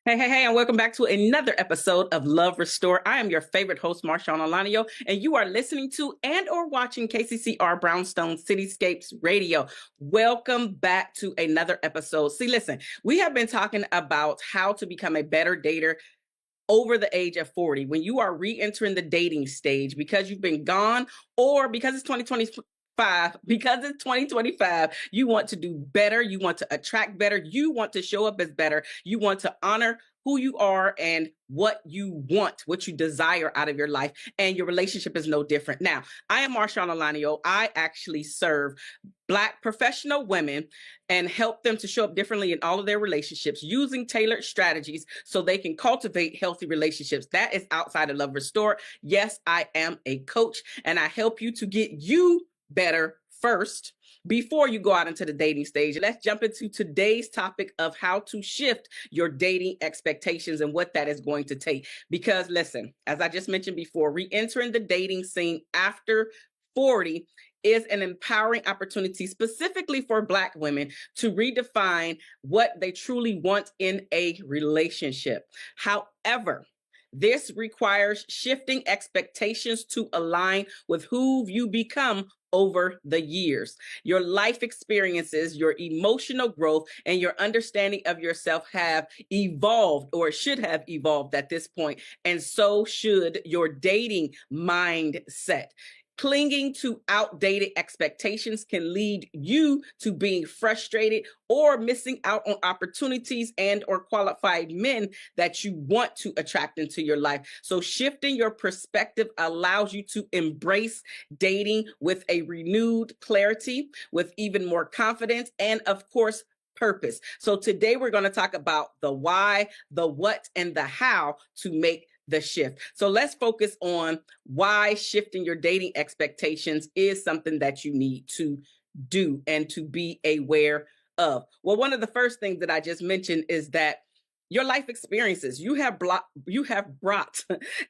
Hey, and welcome back to another episode of Love Restore. I am your favorite host, Marshaun Olaniyan, and you are listening to and or watching KCCR Brownstone Cityscapes Radio. Welcome back to another episode. See, listen, we have been talking about how to become a better dater over the age of 40 when you are re-entering the dating stage because you've been gone or because it's 2025, you want to do better, you want to attract better, you want to show up as better, you want to honor who you are and what you want, what you desire out of your life, and your relationship is no different. Now, I am Marshaun Olaniyan. I actually serve Black professional women and help them to show up differently in all of their relationships using tailored strategies so they can cultivate healthy relationships. That is outside of Love Restore. Yes, I am a coach and I help you to get you better first before you go out into the dating stage. Let's jump into today's topic of how to shift your dating expectations and what that is going to take. Because listen, as I just mentioned before, re-entering the dating scene after 40 is an empowering opportunity specifically for Black women to redefine what they truly want in a relationship. However, this requires shifting expectations to align with who you become over the years. Your life experiences, your emotional growth, and your understanding of yourself have evolved or should have evolved at this point, and so should your dating mindset. Clinging to outdated expectations can lead you to being frustrated or missing out on opportunities and or qualified men that you want to attract into your life. So shifting your perspective allows you to embrace dating with a renewed clarity, with even more confidence, and of course, purpose. So today we're going to talk about the why, the what, and the how to make the shift. So let's focus on why shifting your dating expectations is something that you need to do and to be aware of. Well, one of the first things that I just mentioned is that your life experiences, you have brought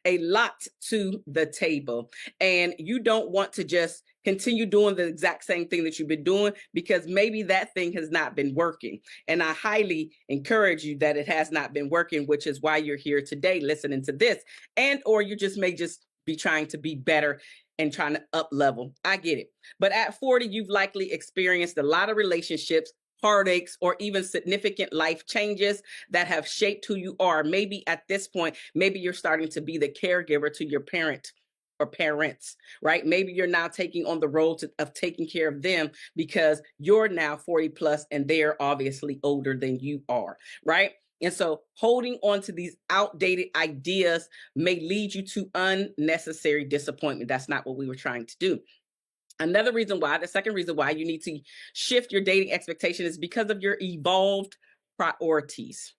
a lot to the table, and you don't want to just continue doing the exact same thing that you've been doing because maybe that thing has not been working. And I highly encourage you that it has not been working, which is why you're here today listening to this. And or you just may just be trying to be better and trying to up level. I get it. But at 40, you've likely experienced a lot of relationships, heartaches, or even significant life changes that have shaped who you are. Maybe at this point, maybe you're starting to be the caregiver to your parent or parents, right? Maybe you're now taking on the role of taking care of them because you're now 40 plus and they're obviously older than you are, right? And so holding on to these outdated ideas may lead you to unnecessary disappointment. That's not what we were trying to do. Another reason why, the second reason why you need to shift your dating expectation is because of your evolved priorities.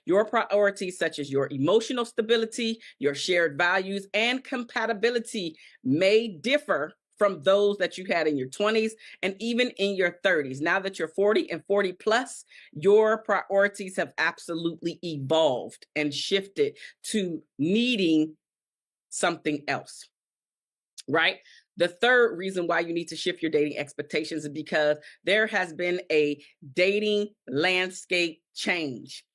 Your priorities, such as your emotional stability, your shared values, and compatibility, may differ from those that you had in your 20s and even in your 30s. Now that you're 40 and 40 plus, your priorities have absolutely evolved and shifted to needing something else, right? The third reason why you need to shift your dating expectations is because there has been a dating landscape change.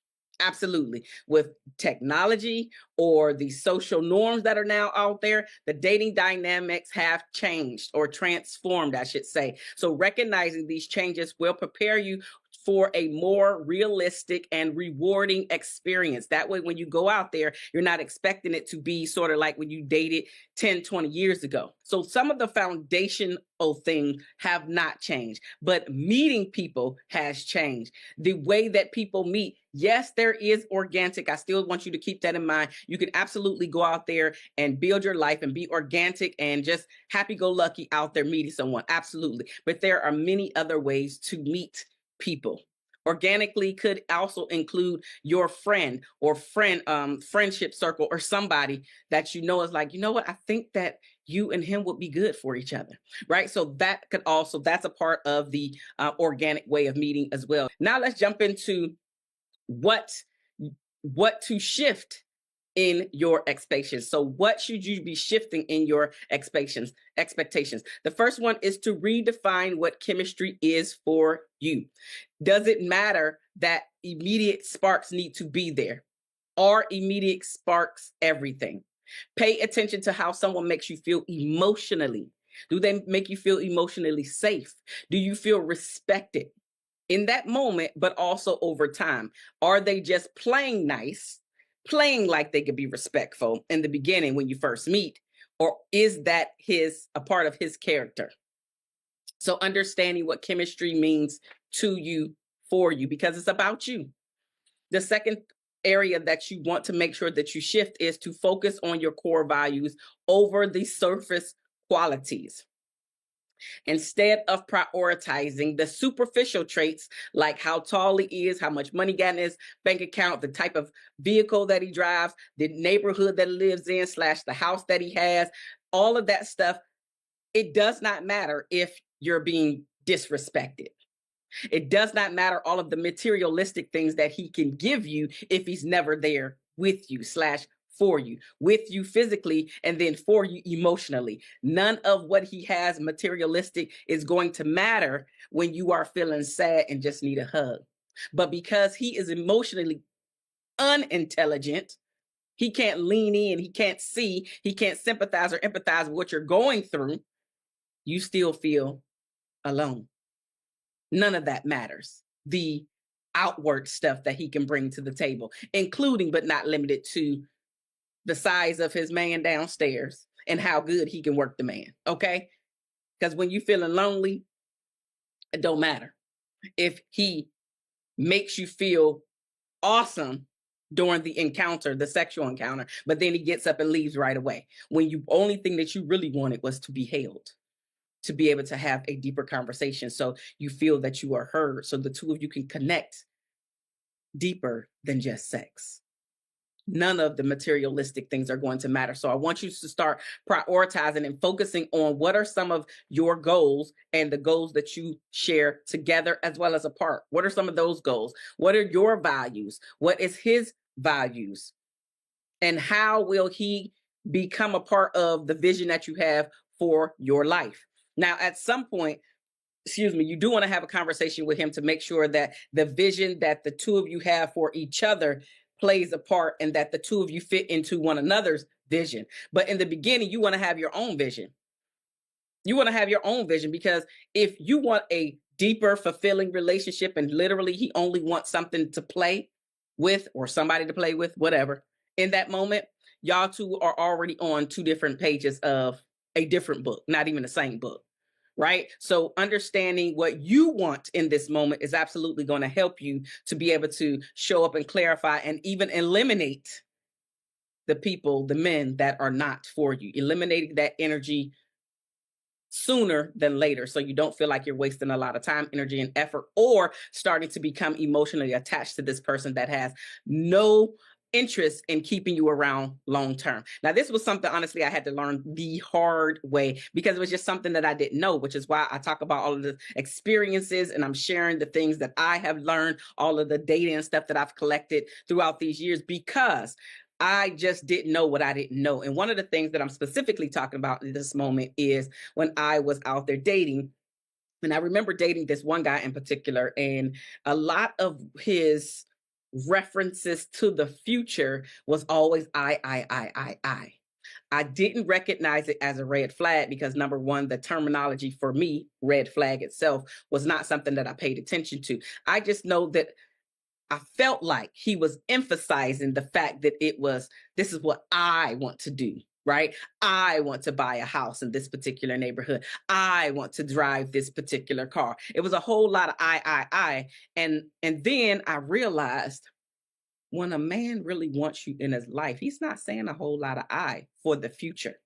Absolutely. With technology or the social norms that are now out there, the dating dynamics have changed or transformed, I should say. So recognizing these changes will prepare you for a more realistic and rewarding experience. That way, when you go out there, you're not expecting it to be sort of like when you dated 10, 20 years ago. So some of the foundational things have not changed, but meeting people has changed. The way that people meet, yes, there is organic. I still want you to keep that in mind. You can absolutely go out there and build your life and be organic and just happy-go-lucky out there meeting someone. Absolutely. But there are many other ways to meet people. Organically could also include your friend or friendship circle or somebody that you know is like, you know what, I think that you and him would be good for each other, right? So that could also, that's a part of the organic way of meeting as well. Now let's jump into what to shift in your expectations. So what should you be shifting in your expectations? The first one is to redefine what chemistry is for you. Does it matter that immediate sparks need to be there? Are immediate sparks everything? Pay attention to how someone makes you feel emotionally. Do they make you feel emotionally safe? Do you feel respected in that moment, but also over time? Are they just playing nice, playing like they could be respectful in the beginning when you first meet? Or is that a part of his character? So understanding what chemistry means to you, for you, because it's about you. The second area that you want to make sure that you shift is to focus on your core values over the surface qualities. Instead of prioritizing the superficial traits like how tall he is, how much money he got in his bank account, the type of vehicle that he drives, the neighborhood that he lives in, / the house that he has, all of that stuff, it does not matter if you're being disrespected. It does not matter all of the materialistic things that he can give you if he's never there with you / for you, with you physically, and then for you emotionally. None of what he has materialistic is going to matter when you are feeling sad and just need a hug. But because he is emotionally unintelligent, he can't lean in, he can't see, he can't sympathize or empathize with what you're going through, you still feel alone. None of that matters. The outward stuff that he can bring to the table, including but not limited to the size of his man downstairs and how good he can work the man. Okay? Because when you're feeling lonely, it don't matter. If he makes you feel awesome during the encounter, the sexual encounter, but then he gets up and leaves right away, when you only thing that you really wanted was to be held, to be able to have a deeper conversation, so you feel that you are heard, so the two of you can connect deeper than just sex. None of the materialistic things are going to matter. So I want you to start prioritizing and focusing on what are some of your goals and the goals that you share together as well as apart. What are some of those goals? What are your values? What is his values? And how will he become a part of the vision that you have for your life? Now, at some point, you do want to have a conversation with him to make sure that the vision that the two of you have for each other plays a part and that the two of you fit into one another's vision. But in the beginning, you want to have your own vision. You want to have your own vision, because if you want a deeper, fulfilling relationship and literally he only wants something to play with or somebody to play with, whatever, in that moment, y'all two are already on two different pages of a different book, not even the same book. Right? So understanding what you want in this moment is absolutely going to help you to be able to show up and clarify and even eliminate the people, the men that are not for you, eliminating that energy sooner than later, so you don't feel like you're wasting a lot of time, energy, and effort, or starting to become emotionally attached to this person that has no interest in keeping you around long term. Now, this was something, honestly, I had to learn the hard way, because it was just something that I didn't know, which is why I talk about all of the experiences and I'm sharing the things that I have learned, all of the data and stuff that I've collected throughout these years, because I just didn't know what I didn't know. And one of the things that I'm specifically talking about in this moment is when I was out there dating. And I remember dating this one guy in particular, and a lot of his references to the future was always I. I didn't recognize it as a red flag because, number one, the terminology for me, red flag itself, was not something that I paid attention to. I just know that I felt like he was emphasizing the fact that this is what I want to do, right? I want to buy a house in this particular neighborhood. I want to drive this particular car. It was a whole lot of I. And then I realized, when a man really wants you in his life, he's not saying a whole lot of I for the future.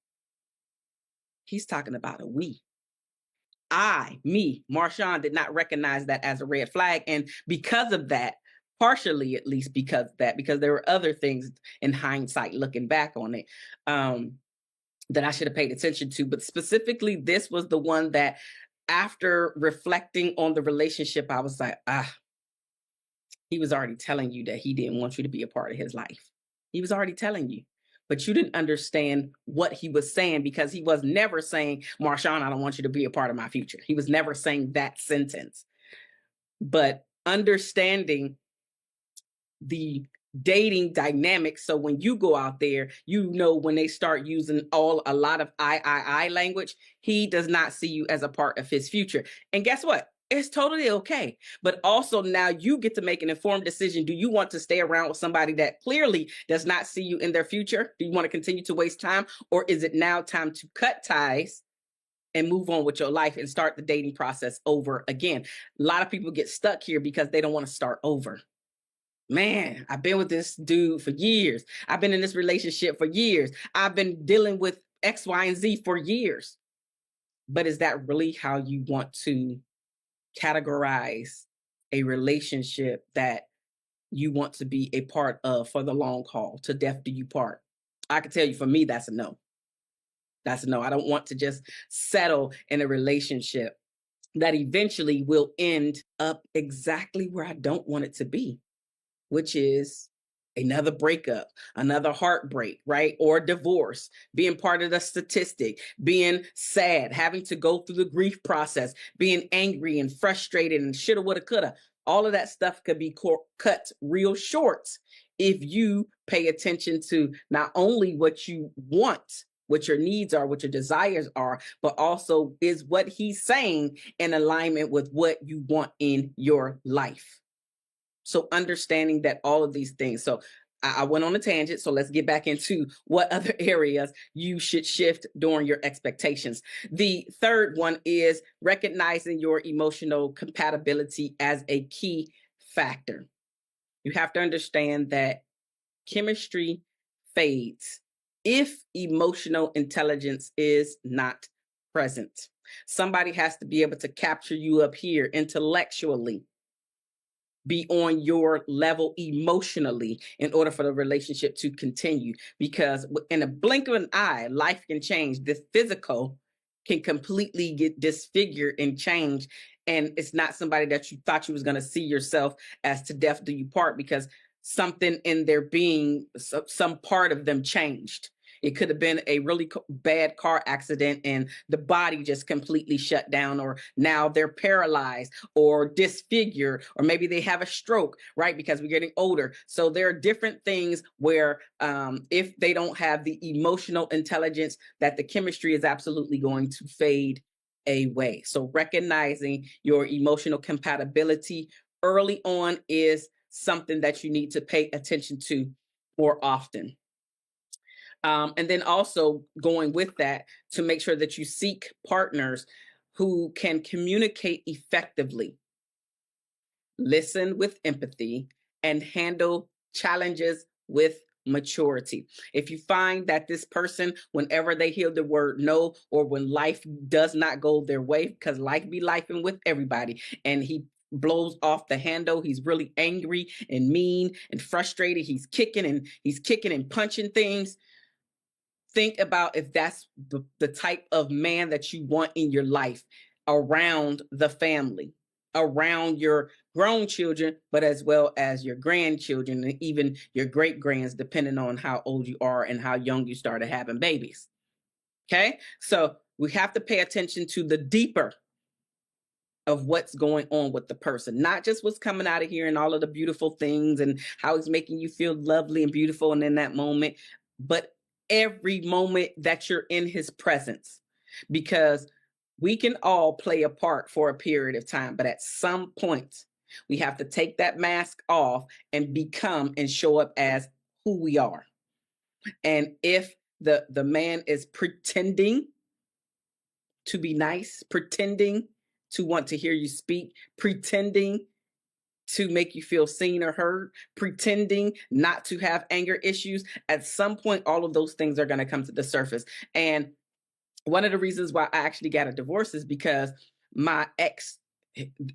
He's talking about a we. Marshaun, did not recognize that as a red flag. And because of that, partially at least because of that, because there were other things in hindsight looking back on it, that I should have paid attention to. But specifically, this was the one that, after reflecting on the relationship, I was like, he was already telling you that he didn't want you to be a part of his life. He was already telling you. But you didn't understand what he was saying, because he was never saying, Marshaun, I don't want you to be a part of my future. He was never saying that sentence. But understanding the dating dynamics. So when you go out there, you know, when they start using a lot of I language, he does not see you as a part of his future. And guess what? It's totally okay. But also now you get to make an informed decision. Do you want to stay around with somebody that clearly does not see you in their future? Do you want to continue to waste time? Or is it now time to cut ties and move on with your life and start the dating process over again? A lot of people get stuck here because they don't want to start over. Man, I've been with this dude for years. I've been in this relationship for years. I've been dealing with X, Y, and Z for years. But is that really how you want to categorize a relationship that you want to be a part of for the long haul, to death do you part? I can tell you, for me, that's a no. That's a no. I don't want to just settle in a relationship that eventually will end up exactly where I don't want it to be, which is another breakup, another heartbreak, right? Or divorce, being part of the statistic, being sad, having to go through the grief process, being angry and frustrated and shoulda, woulda, coulda. All of that stuff could be cut real short if you pay attention to not only what you want, what your needs are, what your desires are, but also is what he's saying in alignment with what you want in your life. So understanding that all of these things. So I went on a tangent. So let's get back into what other areas you should shift during your expectations. The third one is recognizing your emotional compatibility as a key factor. You have to understand that chemistry fades if emotional intelligence is not present. Somebody has to be able to capture you up here intellectually, be on your level emotionally in order for the relationship to continue. Because in a blink of an eye, life can change. The physical can completely get disfigured and change. And it's not somebody that you thought you was going to see yourself as to death do you part, because something in their being, some part of them changed. It could have been a really bad car accident and the body just completely shut down, or now they're paralyzed or disfigured, or maybe they have a stroke, right? Because we're getting older. So there are different things where if they don't have the emotional intelligence, that the chemistry is absolutely going to fade away. So recognizing your emotional compatibility early on is something that you need to pay attention to more often. And then also going with that, to make sure that you seek partners who can communicate effectively, listen with empathy, and handle challenges with maturity. If you find that this person, whenever they hear the word no, or when life does not go their way, because life be lifing with everybody, and he blows off the handle, he's really angry and mean and frustrated, he's kicking and punching things, think about if that's the type of man that you want in your life, around the family, around your grown children, but as well as your grandchildren and even your great grands, depending on how old you are and how young you started having babies. Okay, so we have to pay attention to the deeper of what's going on with the person, not just what's coming out of here and all of the beautiful things and how it's making you feel lovely and beautiful and in that moment, but every moment that you're in his presence. Because we can all play a part for a period of time, but at some point we have to take that mask off and become and show up as who we are. And if the man is pretending to be nice, pretending to want to hear you speak, pretending to make you feel seen or heard, pretending not to have anger issues, at some point, all of those things are going to come to the surface. And one of the reasons why I actually got a divorce is because my ex,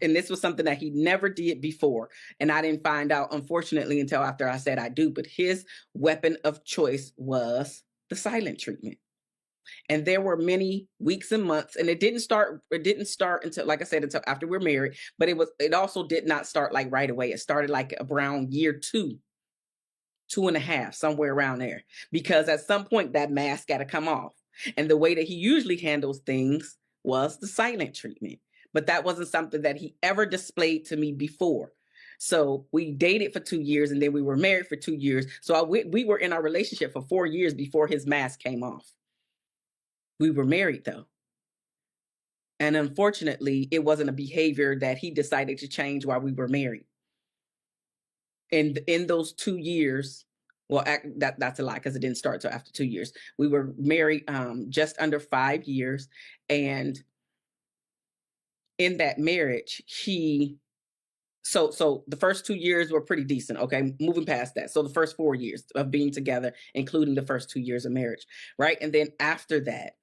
and this was something that he never did before, and I didn't find out, unfortunately, until after I said I do, but his weapon of choice was the silent treatment. And there were many weeks and months, and it didn't start until, like I said, until after we're married, but it also did not start like right away. It started like around year two and a half, somewhere around there, because at some point that mask got to come off. And the way that he usually handles things was the silent treatment. But that wasn't something that he ever displayed to me before. So we dated for 2 years and then we were married for 2 years. So we were in our relationship for 4 years before his mask came off. We were married though. And unfortunately, it wasn't a behavior that he decided to change while we were married. And in those 2 years, well, that's a lie because it didn't start till after 2 years. We were married just under 5 years. And in that marriage, so the first 2 years were pretty decent. Okay, moving past that. So the first 4 years of being together, including the first 2 years of marriage, right? And then after that,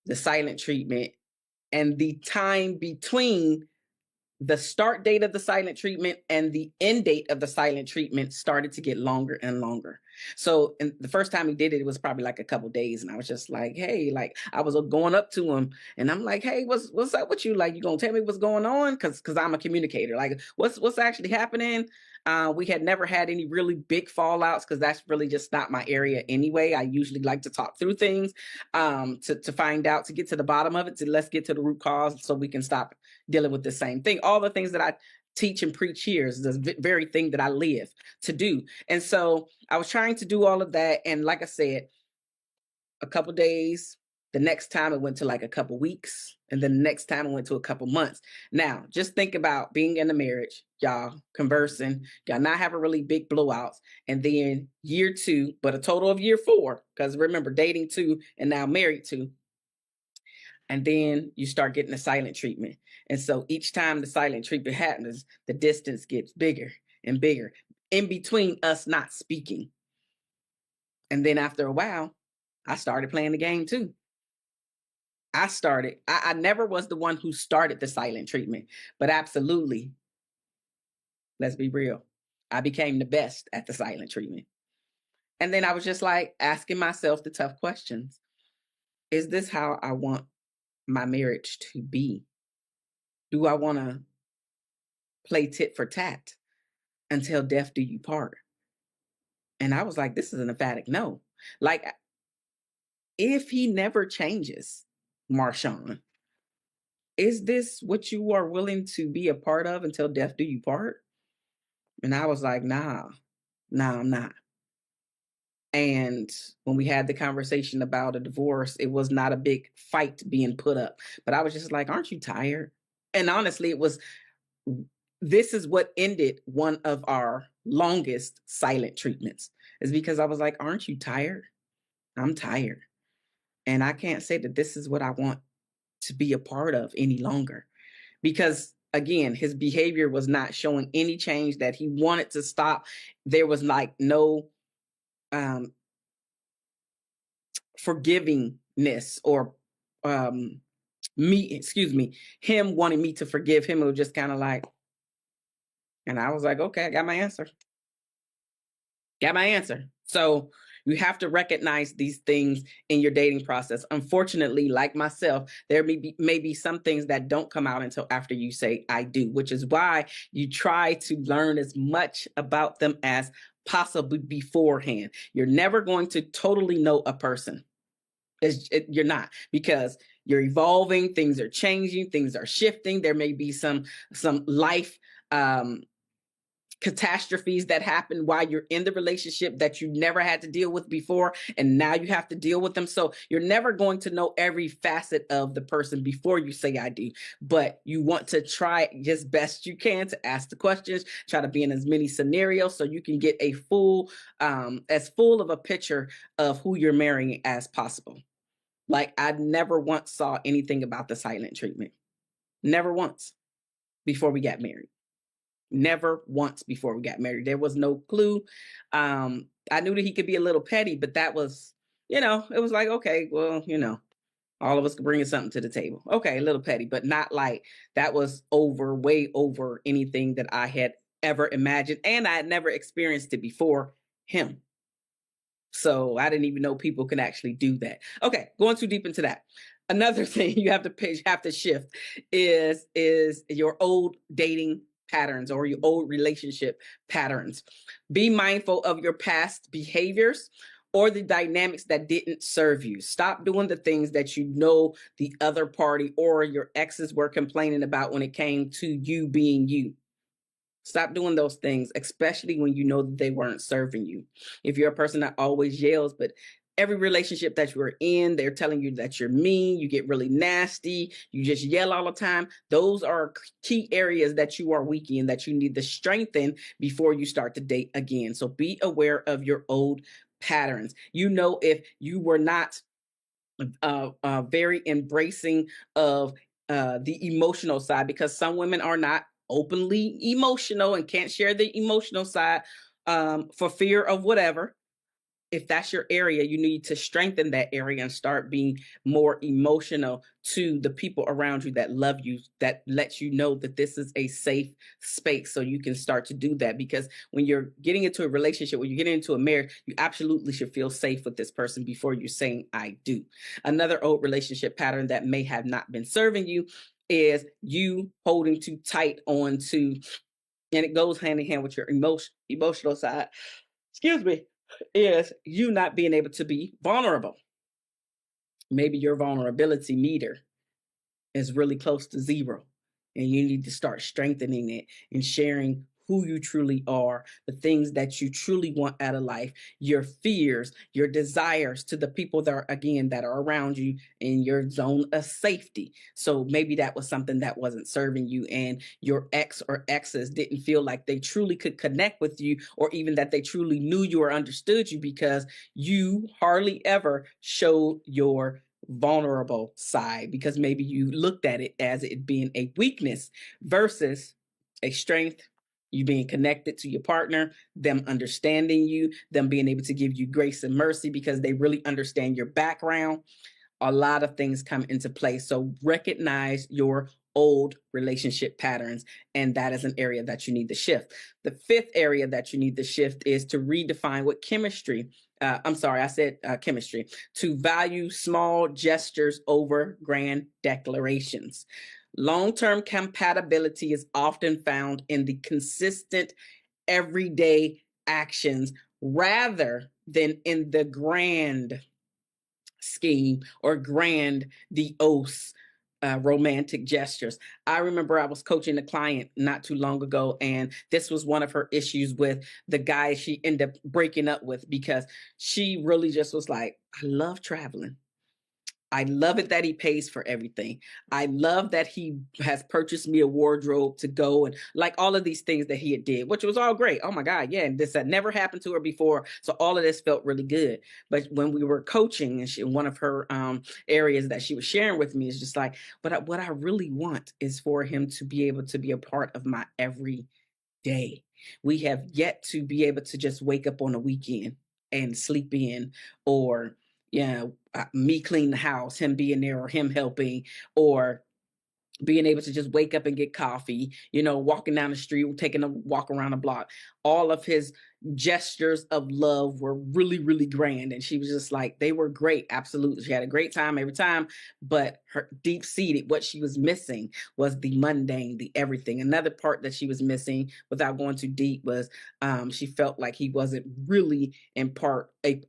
the silent treatment and the time between the start date of the silent treatment and the end date of the silent treatment started to get longer and longer. So, and the first time he did it, it was probably like a couple days, and I was just like, "Hey," like I was going up to him, and I'm like, "Hey, what's up with you? Like, you gonna tell me what's going on? Because I'm a communicator. Like, what's actually happening?" We had never had any really big fallouts because that's really just not my area anyway. I usually like to talk through things to find out, to get to the bottom of it, to let's get to the root cause so we can stop dealing with the same thing. All the things that I teach and preach here is the very thing that I live to do. And so I was trying to do all of that. And like I said, a couple days, the next time it went to like a couple weeks, and then the next time it went to a couple months. Now, just think about being in a marriage, y'all conversing, y'all not having really big blowouts, and then year 2, but a total of year 4, because remember, dating 2 and now married 2. And then you start getting the silent treatment. And so each time the silent treatment happens, the distance gets bigger and bigger in between us not speaking. And then after a while, I started playing the game too. I never was the one who started the silent treatment, but absolutely, let's be real, I became the best at the silent treatment. And then I was just like asking myself the tough questions. Is this how I want my marriage to be? Do I want to play tit for tat until death do you part? And I was like, this is an emphatic no. Like, if he never changes, Marshaun, is this what you are willing to be a part of until death do you part? And I was like, nah, I'm not. And when we had the conversation about a divorce, it was not a big fight being put up. But I was just like, aren't you tired? And honestly, this is what ended one of our longest silent treatments, is because I was like, aren't you tired? I'm tired. And I can't say that this is what I want to be a part of any longer. Because again, his behavior was not showing any change that he wanted to stop. There was like no forgivingness or him wanting me to forgive him. It was just kind of like, and I was like, okay, I got my answer. So you have to recognize these things in your dating process. Unfortunately, like myself, there may be some things that don't come out until after you say I do, which is why you try to learn as much about them as possible beforehand. You're never going to totally know a person. You're not, because you're evolving, things are changing, things are shifting. There may be some life catastrophes that happen while you're in the relationship that you never had to deal with before, and now you have to deal with them. So you're never going to know every facet of the person before you say I do, but you want to try as best you can to ask the questions, try to be in as many scenarios so you can get a as full of a picture of who you're marrying as possible. Like, I never once saw anything about the silent treatment. Never once before we got married. Never once before we got married. There was no clue. I knew that he could be a little petty, but that was, it was like, okay, well, all of us could bring something to the table. Okay, a little petty, but not like that was way over anything that I had ever imagined. And I had never experienced it before him. So I didn't even know people can actually do that. Okay, going too deep into that. Another thing you have to shift is your old dating patterns or your old relationship patterns. Be mindful of your past behaviors or the dynamics that didn't serve you. Stop doing the things that you know the other party or your exes were complaining about when it came to you being you. Stop doing those things, especially when you know that they weren't serving you. If you're a person that always yells, but every relationship that you're in, they're telling you that you're mean, you get really nasty, you just yell all the time. Those are key areas that you are weak in, that you need to strengthen before you start to date again. So be aware of your old patterns. You know, if you were not very embracing of the emotional side, because some women are not openly emotional and can't share the emotional side for fear of whatever. If that's your area, you need to strengthen that area and start being more emotional to the people around you that love you, that lets you know that this is a safe space. So you can start to do that, because when you're getting into a relationship, when you're getting into a marriage, you absolutely should feel safe with this person before you're saying I do. Another old relationship pattern that may have not been serving you is you holding too tight on to, and it goes hand in hand with your emotional side, excuse me, is you not being able to be vulnerable. Maybe your vulnerability meter is really close to zero, and you need to start strengthening it and sharing who you truly are, the things that you truly want out of life, your fears, your desires, to the people that are, again, that are around you in your zone of safety. So maybe that was something that wasn't serving you, and your ex or exes didn't feel like they truly could connect with you, or even that they truly knew you or understood you, because you hardly ever showed your vulnerable side, because maybe you looked at it as it being a weakness versus a strength. You being connected to your partner, them understanding you, them being able to give you grace and mercy because they really understand your background. A lot of things come into play. So recognize your old relationship patterns, and that is an area that you need to shift. The fifth area that you need to shift is to redefine what chemistry. I'm sorry, I said chemistry. To value small gestures over grand declarations. Long-term compatibility is often found in the consistent everyday actions rather than in the grand scheme or grandiose romantic gestures. I remember I was coaching a client not too long ago, and this was one of her issues with the guy she ended up breaking up with, because she really just was like, I love traveling. I love it that he pays for everything. I love that he has purchased me a wardrobe to go, and like all of these things that he had did, which was all great. Oh my God, yeah. And this had never happened to her before. So all of this felt really good. But when we were coaching, and one of her areas that she was sharing with me is just like, but what I really want is for him to be able to be a part of my every day. We have yet to be able to just wake up on a weekend and sleep in, or me clean the house, him being there, or him helping, or being able to just wake up and get coffee, walking down the street, taking a walk around the block. All of his gestures of love were really, really grand. And she was just like, they were great. Absolutely. She had a great time every time. But her deep seated, what she was missing was the mundane, the everything. Another part that she was missing, without going too deep, was she felt like he wasn't really in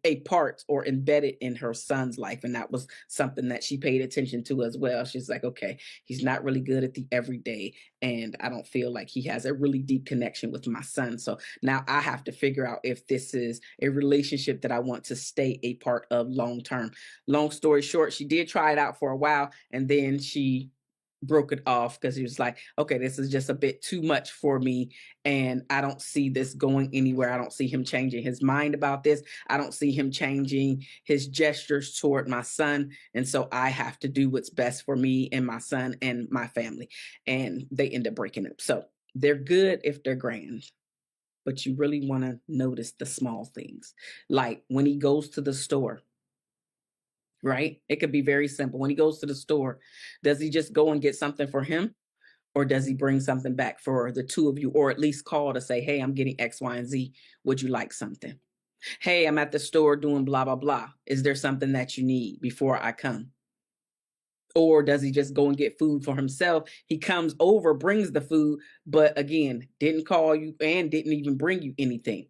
a part or embedded in her son's life. And that was something that she paid attention to as well. She's like, okay, he's not really good at the everyday, and I don't feel like he has a really deep connection with my son. So now I have to figure out if this is a relationship that I want to stay a part of long term. Long story short, she did try it out for a while, and then she broke it off because he was like, okay, this is just a bit too much for me, and I don't see this going anywhere. I don't see him changing his mind about this. I don't see him changing his gestures toward my son, and so I have to do what's best for me and my son and my family. And they end up breaking up. So they're good if they're grand, but you really want to notice the small things, like when he goes to the store. Right? It could be very simple. When he goes to the store, does he just go and get something for him? Or does he bring something back for the two of you? Or at least call to say, hey, I'm getting X, Y, and Z. Would you like something? Hey, I'm at the store doing blah, blah, blah. Is there something that you need before I come? Or does he just go and get food for himself? He comes over, brings the food, but again, didn't call you and didn't even bring you anything.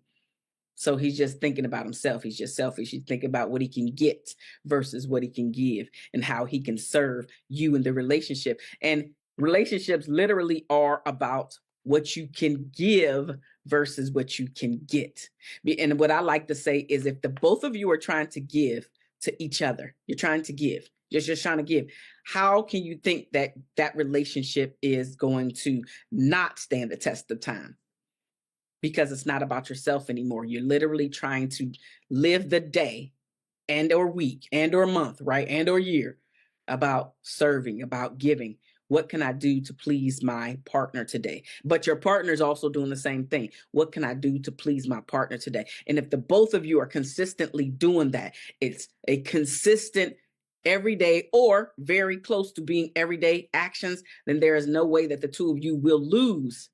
So he's just thinking about himself. He's just selfish. He's thinking about what he can get versus what he can give, and how he can serve you in the relationship. And relationships literally are about what you can give versus what you can get. And what I like to say is if the both of you are trying to give to each other, you're trying to give, you're just trying to give, how can you think that that relationship is going to not stand the test of time? Because it's not about yourself anymore. You're literally trying to live the day and or week and or month, right? And or year about serving, about giving. What can I do to please my partner today? But your partner is also doing the same thing. What can I do to please my partner today? And if the both of you are consistently doing that, it's a consistent everyday or very close to being everyday actions, then there is no way that the two of you will lose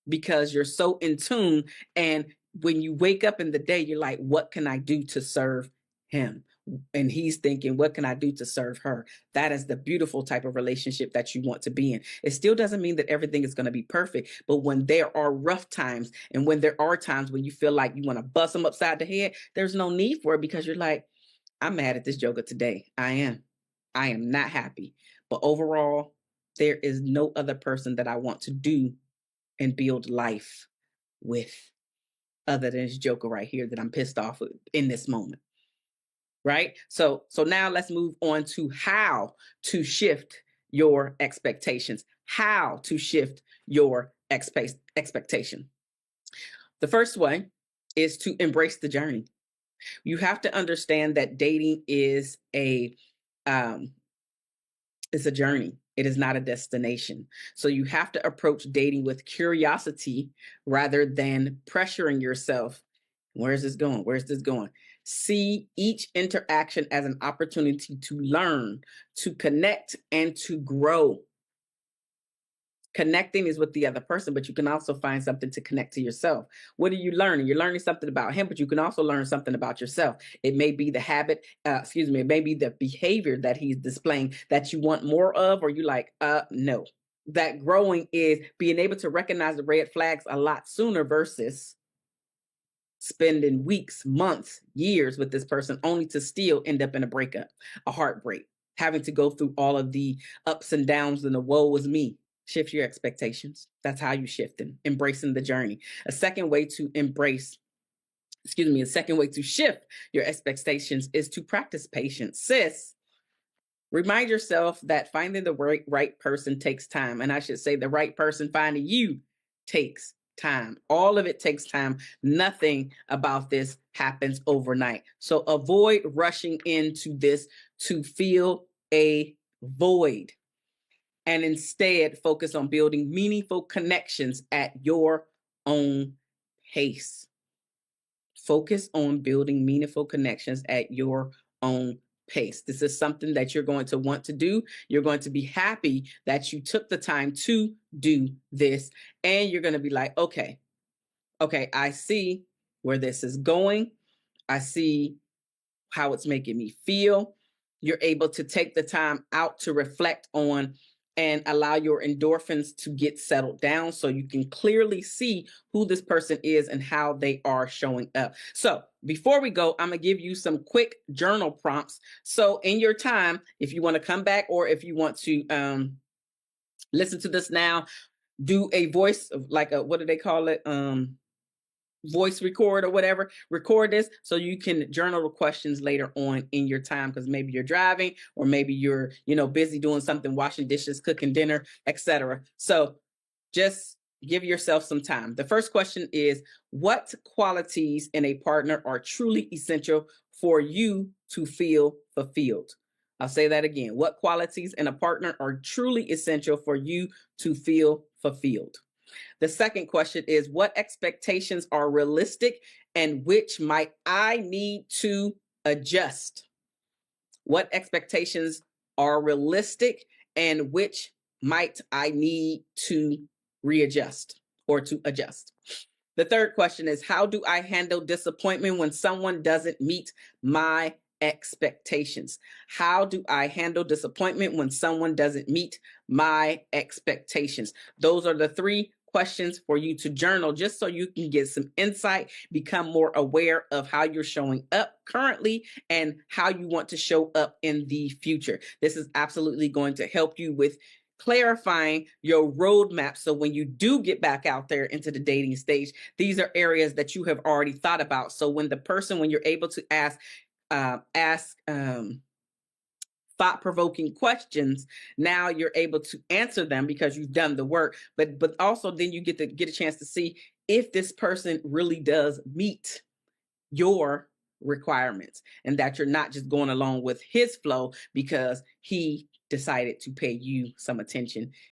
because you're so in tune. And when you wake up in the day, you're like, what can I do to serve him? And he's thinking, what can I do to serve her? That is the beautiful type of relationship that you want to be in. It still doesn't mean that everything is going to be perfect, but when there are rough times and when there are times when you feel like you want to bust them upside the head, there's no need for it because you're like, I'm mad at this joker today. I am not happy. But overall, there is no other person that I want to do and build life with other than this joker right here that I'm pissed off with in this moment. Right? So now let's move on to how to shift your expectations. How to shift your expectation. The first way is to embrace the journey. You have to understand that dating is it's a journey. It is not a destination. So you have to approach dating with curiosity rather than pressuring yourself. Where's this going? Where's this going? See each interaction as an opportunity to learn, to connect, and to grow. Connecting is with the other person, but you can also find something to connect to yourself. What are you learning? You're learning something about him, but you can also learn something about yourself. It may be the habit, it may be the behavior that he's displaying that you want more of, or you like, no. That growing is being able to recognize the red flags a lot sooner versus spending weeks, months, years with this person only to still end up in a breakup, a heartbreak, having to go through all of the ups and downs and the woe was me. Shift your expectations. That's how you shift them, embracing the journey. A second way to shift your expectations is to practice patience. Sis, remind yourself that finding the right person takes time. And I should say the right person finding you takes time. All of it takes time. Nothing about this happens overnight. So avoid rushing into this to fill a void and instead focus on building meaningful connections at your own pace. Focus on building meaningful connections at your own pace. This is something that you're going to want to do. You're going to be happy that you took the time to do this. And you're going to be like, okay, I see where this is going. I see how it's making me feel. You're able to take the time out to reflect on and allow your endorphins to get settled down so you can clearly see who this person is and how they are showing up. So before we go, I'm going to give you some quick journal prompts. So in your time, if you want to come back or if you want to listen to this now, do a voice of like a, what do they call it? Voice record or whatever, record this so you can journal the questions later on in your time, because maybe you're driving or maybe you're busy doing something, washing dishes, cooking dinner, etc. So just give yourself some time. The first question is, what qualities in a partner are truly essential for you to feel fulfilled? I'll say that again. What qualities in a partner are truly essential for you to feel fulfilled? The second question is, what expectations are realistic and which might I need to adjust? What expectations are realistic and which might I need to readjust or to adjust? The third question is, how do I handle disappointment when someone doesn't meet my expectations? How do I handle disappointment when someone doesn't meet my expectations? Those are the three questions for you to journal just so you can get some insight, become more aware of how you're showing up currently and how you want to show up in the future. This is absolutely going to help you with clarifying your roadmap. So when you do get back out there into the dating stage, these are areas that you have already thought about. So when you're able to ask thought-provoking questions, now you're able to answer them because you've done the work. But also then you get a chance to see if this person really does meet your requirements, and that you're not just going along with his flow because he decided to pay you some attention